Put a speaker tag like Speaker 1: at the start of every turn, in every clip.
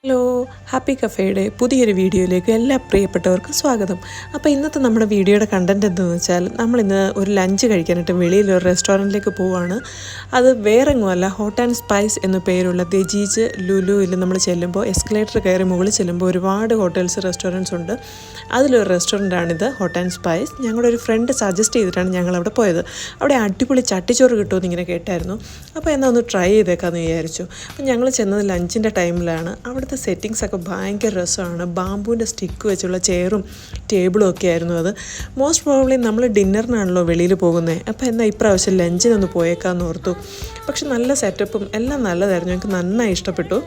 Speaker 1: Hello, happy കഫേയുടെ പുതിയൊരു വീഡിയോയിലേക്ക് എല്ലാ പ്രിയപ്പെട്ടവർക്കും സ്വാഗതം. അപ്പോൾ ഇന്നത്തെ നമ്മുടെ വീഡിയോയുടെ കണ്ടൻറ് എന്താണെന്ന് വെച്ചാൽ നമ്മളിന്ന് ഒരു ലഞ്ച് കഴിക്കാനായിട്ട് വെളിയിലൊരു റെസ്റ്റോറൻറ്റിലേക്ക് പോവുകയാണ്. അത് വേറെങ്ങുമല്ല, ഹോട്ട് ആൻഡ് സ്പൈസ് എന്ന പേരുള്ള ദജീജ് ലുലുവിൽ നമ്മൾ ചെല്ലുമ്പോൾ എസ്കലേറ്റർ കയറി മുകളിൽ ചെല്ലുമ്പോൾ ഒരുപാട് ഹോട്ടൽസ് റെസ്റ്റോറൻറ്റ്സ് ഉണ്ട്. അതിലൊരു റെസ്റ്റോറൻറ്റാണിത്, ഹോട്ട് ആൻഡ് സ്പൈസ്. ഞങ്ങളുടെ ഒരു ഫ്രണ്ട് സജസ്റ്റ് ചെയ്തിട്ടാണ് ഞങ്ങൾ അവിടെ പോയത്. അവിടെ അടിപൊളി ചട്ടിച്ചോറ് കിട്ടുമെന്ന് ഇങ്ങനെ കേട്ടായിരുന്നു. അപ്പോൾ എന്നാൽ ഒന്ന് ട്രൈ ചെയ്തേക്കാമെന്ന് വിചാരിച്ചു. അപ്പോൾ ഞങ്ങൾ ചെന്നത് ലഞ്ചിൻ്റെ ടൈമിലാണ്. അവിടുത്തെ സെറ്റിങ്സ് ഒക്കെ ഭയങ്കര രസമാണ്. ബാമ്പൂവിൻ്റെ സ്റ്റിക്ക് വെച്ചുള്ള ചെയറും ടേബിളും ഒക്കെ ആയിരുന്നു അത്. മോസ്റ്റ് പ്രോബ്ലി നമ്മൾ ഡിന്നറിനാണല്ലോ വെളിയിൽ പോകുന്നത്. അപ്പോൾ എന്നാൽ ഇപ്രാവശ്യം ലഞ്ചിനൊന്ന് പോയേക്കാമെന്ന് ഓർത്തു. പക്ഷെ നല്ല സെറ്റപ്പും എല്ലാം നല്ലതായിരുന്നു, ഞങ്ങൾക്ക് നന്നായി ഇഷ്ടപ്പെട്ടു.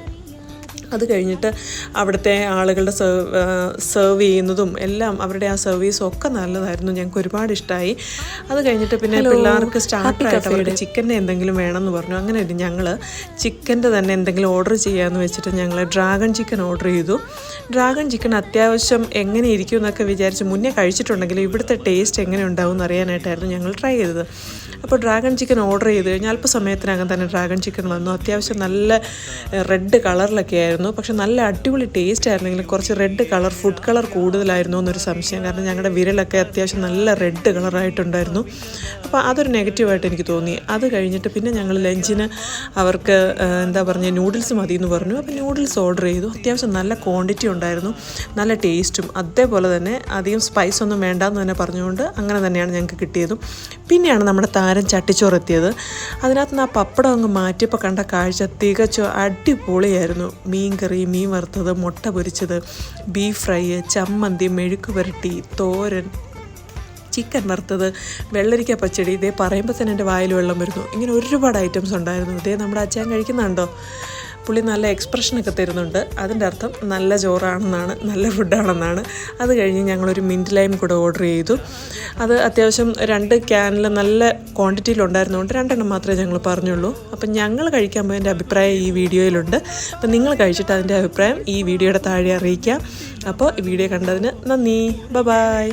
Speaker 1: അത് കഴിഞ്ഞിട്ട് അവിടുത്തെ ആളുകളുടെ സെർവ് ചെയ്യുന്നതും എല്ലാം അവരുടെ ആ സർവീസും ഒക്കെ നല്ലതായിരുന്നു, ഞങ്ങൾക്ക് ഒരുപാട് ഇഷ്ടമായി. അത് കഴിഞ്ഞിട്ട് പിന്നെ പിള്ളേർക്ക് സ്റ്റാർട്ടറായിട്ട് അവരുടെ ചിക്കൻ്റെ എന്തെങ്കിലും വേണമെന്ന് പറഞ്ഞു. അങ്ങനെ ഞങ്ങൾ ചിക്കൻ്റെ തന്നെ എന്തെങ്കിലും ഓർഡർ ചെയ്യാമെന്ന് വെച്ചിട്ട് ഞങ്ങൾ ഡ്രാഗൺ ചിക്കൻ ഓർഡർ ചെയ്തു. ഡ്രാഗൺ ചിക്കൻ അത്യാവശ്യം എങ്ങനെ ഇരിക്കും എന്നൊക്കെ വിചാരിച്ച് മുന്നേ കഴിച്ചിട്ടുണ്ടെങ്കിൽ ഇവിടുത്തെ ടേസ്റ്റ് എങ്ങനെ ഉണ്ടാവും എന്നറിയാനായിട്ടായിരുന്നു ഞങ്ങൾ ട്രൈ ചെയ്തത്. അപ്പോൾ ഡ്രാഗൺ ചിക്കൻ ഓർഡർ ചെയ്ത് കഴിഞ്ഞാൽ അല്പസമയത്തിനകം തന്നെ ഡ്രാഗൺ ചിക്കൻ വന്നു. അത്യാവശ്യം നല്ല റെഡ് കളറിലൊക്കെ ആയിരുന്നു, പക്ഷെ നല്ല അടിപൊളി ടേസ്റ്റ് ആയിരുന്നെങ്കിലും കുറച്ച് റെഡ് കളർ, ഫുഡ് കളർ കൂടുതലായിരുന്നു എന്നൊരു സംശയം. കാരണം ഞങ്ങളുടെ വിരലൊക്കെ അത്യാവശ്യം നല്ല റെഡ് കളറായിട്ടുണ്ടായിരുന്നു. അപ്പോൾ അതൊരു നെഗറ്റീവായിട്ട് എനിക്ക് തോന്നി. അത് കഴിഞ്ഞിട്ട് പിന്നെ ഞങ്ങൾ ലഞ്ചിന് അവർക്ക് നൂഡിൽസ് മതി എന്ന് പറഞ്ഞു. അപ്പോൾ നൂഡിൽസ് ഓർഡർ ചെയ്തു. അത്യാവശ്യം നല്ല ക്വാണ്ടിറ്റി ഉണ്ടായിരുന്നു, നല്ല ടേസ്റ്റും. അതേപോലെ തന്നെ അധികം സ്പൈസ് ഒന്നും വേണ്ടാന്ന് തന്നെ പറഞ്ഞുകൊണ്ട് അങ്ങനെ തന്നെയാണ് ഞങ്ങൾക്ക് കിട്ടിയതും. പിന്നെയാണ് നമ്മുടെ താരം ചട്ടിച്ചോറ് എത്തിയത്. അതിനകത്ത് നിന്ന് ആ പപ്പടം അങ്ങ് മാറ്റിയപ്പോൾ കണ്ട കാഴ്ച തികച്ചും അടിപൊളിയായിരുന്നു. മീൻ കറി, മീൻ വറുത്തത്, മുട്ട പൊരിച്ചത്, ബീഫ് ഫ്രൈ, ചമ്മന്തി, മെഴുക്ക് പുരട്ടി, തോരൻ, ചിക്കൻ വറുത്തത്, വെള്ളരിക്ക പച്ചടി. ഇതേ പറയുമ്പോൾ തന്നെ എൻ്റെ വായിൽ വെള്ളം വരുന്നു. ഇങ്ങനെ ഒരുപാട് ഐറ്റംസ് ഉണ്ടായിരുന്നു. ഇതേ നമ്മുടെ അച്ഛൻ കഴിക്കുന്നുണ്ടോ, പുള്ളി നല്ല എക്സ്പ്രഷനൊക്കെ തരുന്നുണ്ട്. അതിൻ്റെ അർത്ഥം നല്ല ചോറാണെന്നാണ്, നല്ല ഫുഡാണെന്നാണ്. അത് കഴിഞ്ഞ് ഞങ്ങളൊരു മിൻറ്റ് ലൈം കൂടെ ഓർഡർ ചെയ്തു. അത് അത്യാവശ്യം 2 ക്യാനിൽ നല്ല ക്വാണ്ടിറ്റിയിലുണ്ടായിരുന്നുകൊണ്ട് 2 എണ്ണം മാത്രമേ ഞങ്ങൾ പറഞ്ഞുള്ളൂ. അപ്പം ഞങ്ങൾ കഴിക്കാൻ പോയതിൻ്റെ അഭിപ്രായം ഈ വീഡിയോയിലുണ്ട്. അപ്പം നിങ്ങൾ കഴിച്ചിട്ട് അതിൻ്റെ അഭിപ്രായം ഈ വീഡിയോയുടെ താഴെ അറിയിക്കാം. അപ്പോൾ ഈ വീഡിയോ കണ്ടതിന് നന്ദി. ബൈ.